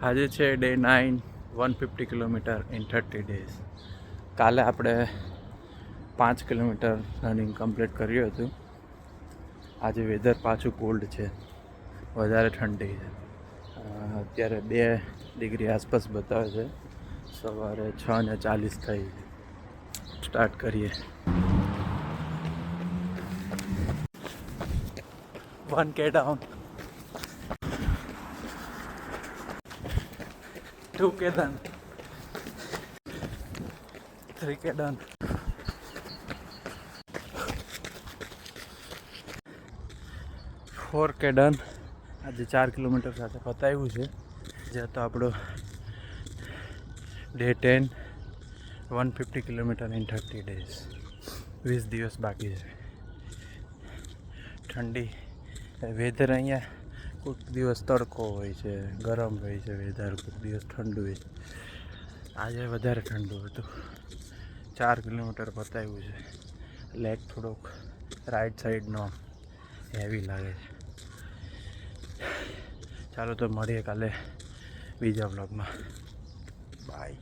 આજે છે day 9, 150 kilometre in 30 days. કાલે આપણે 5 કિલોમીટર રનિંગ કમ્પ્લીટ કર્યું હતું. આજે વેધર પાછું કોલ્ડ છે, વધારે ઠંડી છે. અત્યારે 2 ડિગ્રી આસપાસ બતાવે છે. સવારે 6:40 થઈ. સ્ટાર્ટ કરીએ. 1K down, 2K done, 3K done, 4K done. આજે 4 કિલોમીટર સાથે પતાવ્યું છે. જે તો આપણો ડે 10, 150 કિલોમીટર ઇન 30 ડેઝ. 20 દિવસ બાકી છે. ઠંડી વેધર અહીંયા કોઈક દિવસ તડકો હોય છે, ગરમ હોય છે વેધર, કોઈક દિવસ ઠંડુ હોય છે. આજે વધારે ઠંડુ હતું. 4 કિલોમીટર પતાવ્યું છે. લેગ થોડોક રાઈટ સાઈડનો હેવી લાગે છે. ચાલો તો મળીએ કાલે બીજા બ્લોગમાં. બાય.